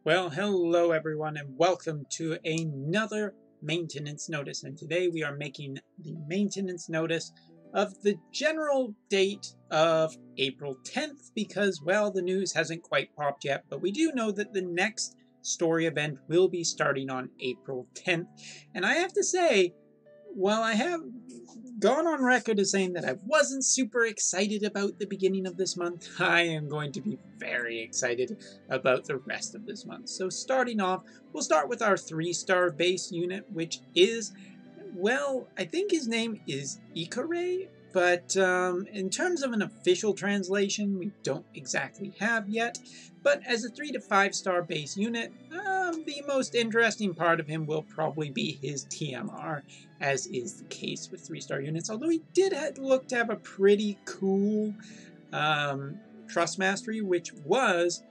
Well, hello everyone and welcome to another maintenance notice, and today we are making the maintenance notice of the general date of April 10th because, well, the news hasn't quite popped yet, but we do know that the next story event will be starting on April 10th, and I have to say, while I have gone on record as saying that I wasn't super excited about the beginning of this month, I am going to be very excited about the rest of this month. So starting off, we'll start with our 3-star base unit, which is, well, I think his name is Ikare, but in terms of an official translation, we don't exactly have yet. But as a 3 to 5-star base unit, the most interesting part of him will probably be his TMR, as is the case with 3-star units, although he did look to have a pretty cool Trust Mastery, which was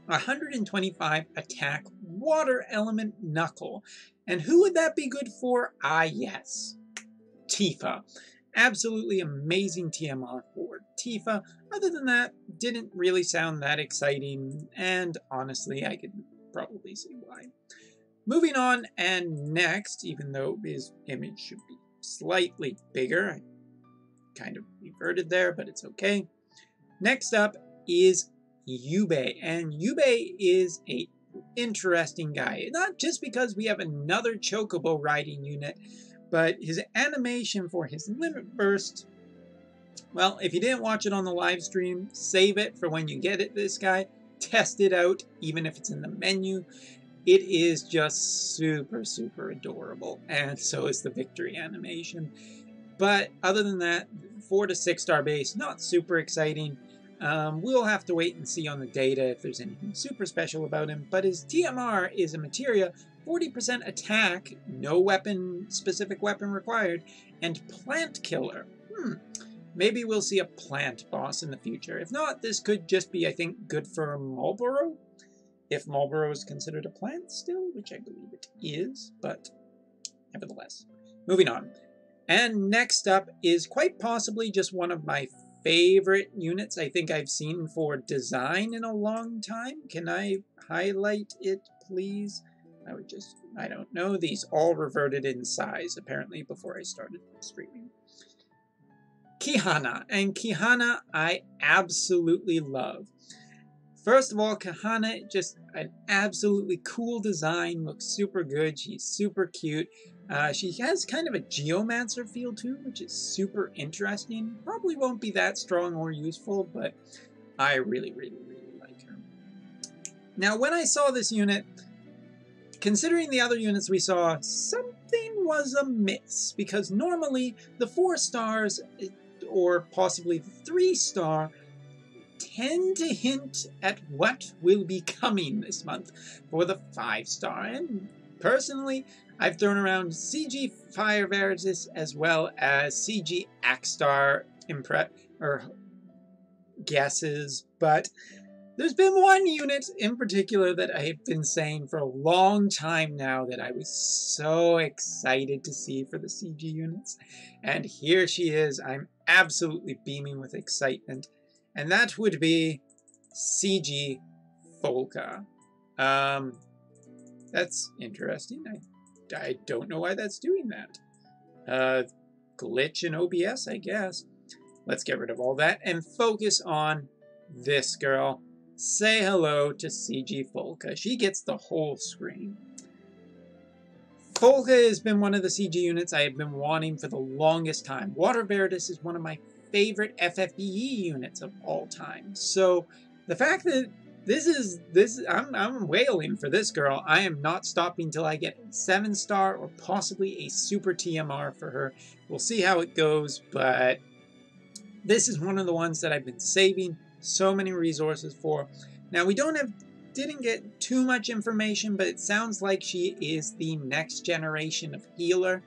125 attack water element knuckle. And who would that be good for? Yes, Tifa. Absolutely amazing TMR for Tifa. Other than that, didn't really sound that exciting, and honestly, I could probably see why. Moving on, and next, even though his image should be slightly bigger, I kind of reverted there, but it's okay. Next up is Yubei, and Yubei is a interesting guy, not just because we have another Chocobo riding unit, but his animation for his limit burst, well, if you didn't watch it on the live stream, save it for when you get it, this guy. Test it out, even if it's in the menu. It is just super, super adorable, and so is the victory animation. But other than that, 4 to 6-star base, not super exciting. We'll have to wait and see on the data if there's anything super special about him, but his TMR is a materia, 40% attack, no specific weapon required, and plant killer. Maybe we'll see a plant boss in the future. If not, this could just be, I think, good for Marlboro. If Marlboro is considered a plant still, which I believe it is, but nevertheless. Moving on. And next up is quite possibly just one of my favorite units I think I've seen for design in a long time. Can I highlight it, please? I don't know. These all reverted in size, apparently, before I started streaming. Kihana. And Kihana I absolutely love. First of all, Kihana, just an absolutely cool design, looks super good, she's super cute. She has kind of a Geomancer feel too, which is super interesting. Probably won't be that strong or useful, but I really, really, really like her. Now, when I saw this unit, considering the other units we saw, something was amiss, because normally the 4 stars, or possibly the 3-star, tend to hint at what will be coming this month for the 5-star. And personally, I've thrown around CG Fire Veritas as well as CG Axstar guesses, but there's been one unit in particular that I have been saying for a long time now that I was so excited to see for the CG units, and here she is. I'm absolutely beaming with excitement. And that would be CG Folka. That's interesting. I don't know why that's doing that. Glitch in OBS, I guess. Let's get rid of all that and focus on this girl. Say hello to CG Folka. She gets the whole screen. Folka has been one of the CG units I have been wanting for the longest time. Water Veritas is one of my favorite FFBE units of all time. So the fact that I'm wailing for this girl. I am not stopping till I get a 7-star or possibly a super TMR for her. We'll see how it goes, but this is one of the ones that I've been saving so many resources for. Now we didn't get too much information, but it sounds like she is the next generation of healer,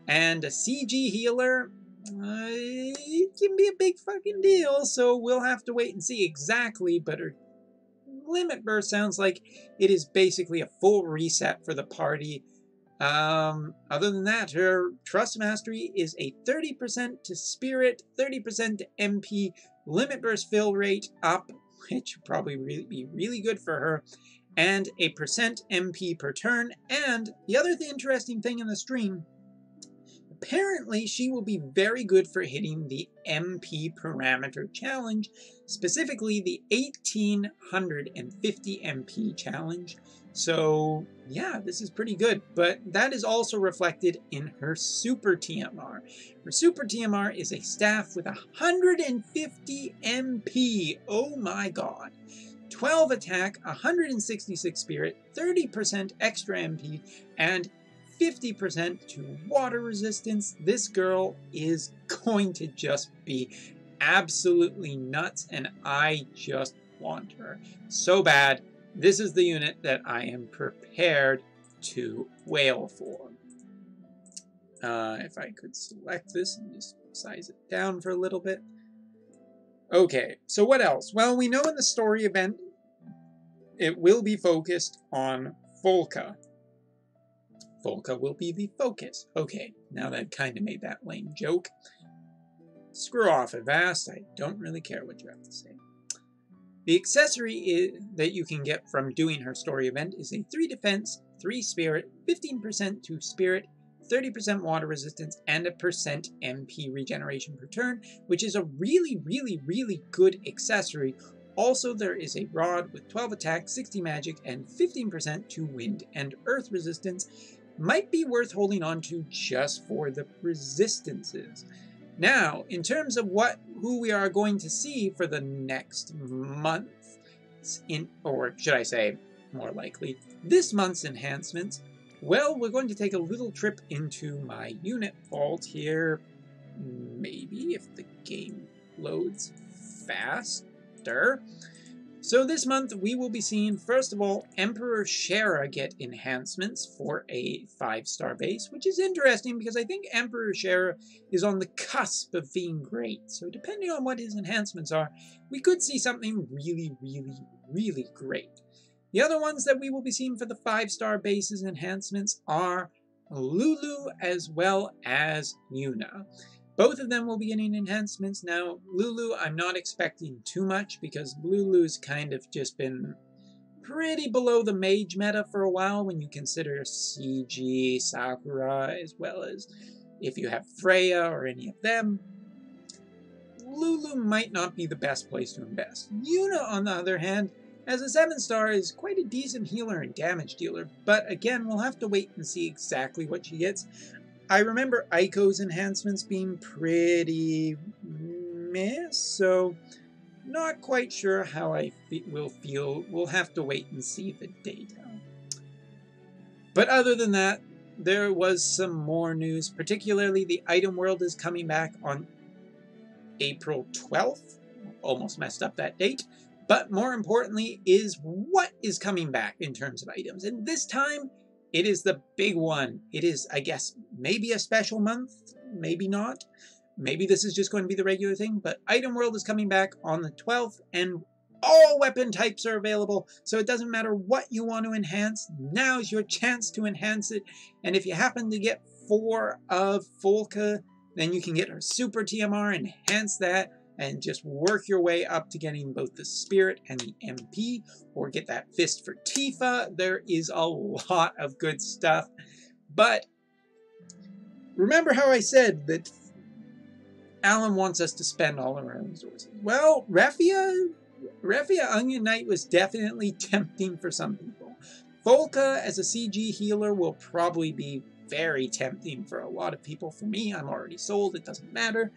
and a CG healer, it can be a big fucking deal, so we'll have to wait and see exactly, but her limit burst sounds like it is basically a full reset for the party. Other than that, her Trust Mastery is a 30% to Spirit, 30% to MP, limit burst fill rate up, which would probably be really good for her, and a percent MP per turn. And the other interesting thing in the stream, apparently she will be very good for hitting the MP parameter challenge, specifically the 1850 MP challenge. So yeah, this is pretty good, but that is also reflected in her super TMR. Her super TMR is a staff with 150 MP. Oh my god. 12 attack, 166 spirit, 30% extra MP, and 50% to water resistance. This girl is going to just be absolutely nuts, and I just want her so bad. This is the unit that I am prepared to wail for. If I could select this and just size it down for a little bit. Okay, so what else? Well, we know in the story event, it will be focused on Volca. Volca will be the focus. Okay, now that kind of made that lame joke. Screw off, Avast. I don't really care what you have to say. The accessory that you can get from doing her story event is a 3 defense, 3 spirit, 15% to spirit, 30% water resistance, and a percent MP regeneration per turn, which is a really, really, really good accessory. Also, there is a rod with 12 attack, 60 magic, and 15% to wind and earth resistance. Might be worth holding on to just for the resistances. Now, in terms of who we are going to see for the next month, or should I say, more likely, this month's enhancements, well, we're going to take a little trip into my unit vault here, maybe if the game loads faster. So this month we will be seeing, first of all, Emperor Shera get enhancements for a 5-star base, which is interesting because I think Emperor Shera is on the cusp of being great. So depending on what his enhancements are, we could see something really, really, really great. The other ones that we will be seeing for the 5-star bases enhancements are Lulu as well as Yuna. Both of them will be getting enhancements. Now, Lulu, I'm not expecting too much because Lulu's kind of just been pretty below the mage meta for a while when you consider CG, Sakura, as well as if you have Freya or any of them. Lulu might not be the best place to invest. Yuna, on the other hand, as a 7-star, is quite a decent healer and damage dealer, but again, we'll have to wait and see exactly what she gets. I remember Aiko's enhancements being pretty meh, so not quite sure how I will feel. We'll have to wait and see the data. But other than that, there was some more news, particularly the item world is coming back on April 12th. Almost messed up that date. But more importantly is what is coming back in terms of items. And this time, it is the big one. It is, I guess, maybe a special month, maybe not. Maybe this is just going to be the regular thing, but Item World is coming back on the 12th, and all weapon types are available, so it doesn't matter what you want to enhance. Now's your chance to enhance it, and if you happen to get 4 of Volca, then you can get her Super TMR, enhance that, and just work your way up to getting both the Spirit and the MP, or get that Fist for Tifa. There is a lot of good stuff. But remember how I said that Alan wants us to spend all of our resources. Well, Raphia Onion Knight was definitely tempting for some people. Volca as a CG healer will probably be very tempting for a lot of people. For me, I'm already sold, it doesn't matter.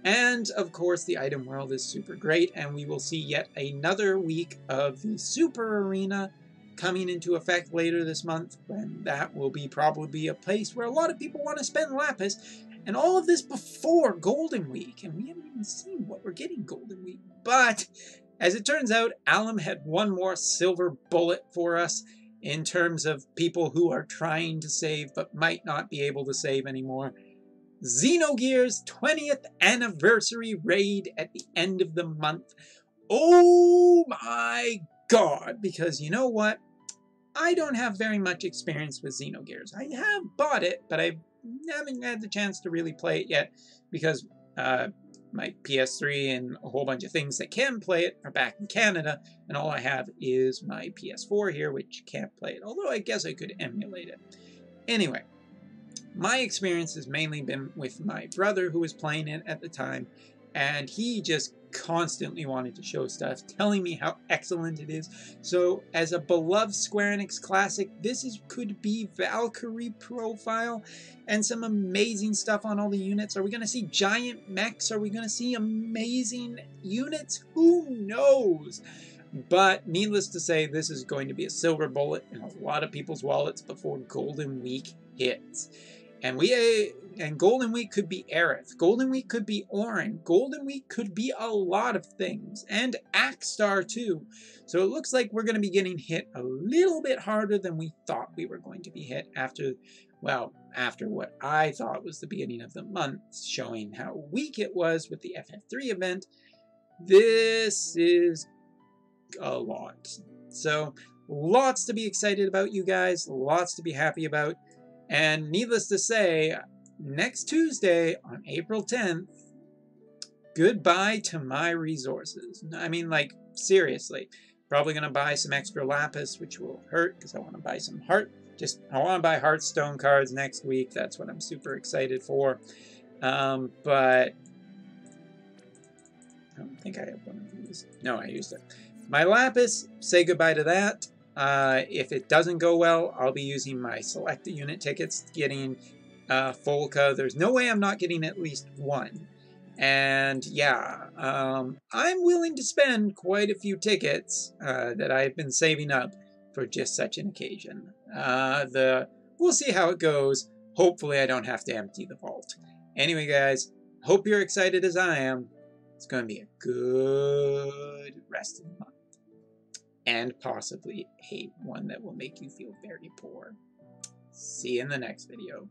And, of course, the item world is super great, and we will see yet another week of the Super Arena coming into effect later this month, when that will be probably a place where a lot of people want to spend Lapis, and all of this before Golden Week, and we haven't even seen what we're getting Golden Week. But, as it turns out, Alum had one more silver bullet for us in terms of people who are trying to save but might not be able to save anymore. Xenogears 20th anniversary raid at the end of the month. Oh my god, because you know what? I don't have very much experience with Xenogears. I have bought it, but I haven't had the chance to really play it yet because my PS3 and a whole bunch of things that can play it are back in Canada, and all I have is my PS4 here, which can't play it, although I guess I could emulate it. Anyway, my experience has mainly been with my brother, who was playing it at the time, and he just constantly wanted to show stuff, telling me how excellent it is. So, as a beloved Square Enix classic, could be Valkyrie profile and some amazing stuff on all the units. Are we going to see giant mechs? Are we going to see amazing units? Who knows? But needless to say, this is going to be a silver bullet in a lot of people's wallets before Golden Week hits. And Golden Week could be Aerith. Golden Week could be Orin. Golden Week could be a lot of things. And Axstar too. So it looks like we're going to be getting hit a little bit harder than we thought we were going to be hit after what I thought was the beginning of the month, showing how weak it was with the FF3 event. This is a lot. So lots to be excited about, you guys. Lots to be happy about. And needless to say, next Tuesday on April 10th, goodbye to my resources. I mean, like, seriously. Probably going to buy some extra lapis, which will hurt because I want to buy some I want to buy Hearthstone cards next week. That's what I'm super excited for. But I don't think I have one of these. No, I used it. My lapis, say goodbye to that. If it doesn't go well, I'll be using my select unit tickets, getting Folka. There's no way I'm not getting at least one. And yeah, I'm willing to spend quite a few tickets that I've been saving up for just such an occasion. We'll see how it goes. Hopefully I don't have to empty the vault. Anyway, guys, hope you're excited as I am. It's going to be a good rest of the month. And possibly one that will make you feel very poor. See you in the next video.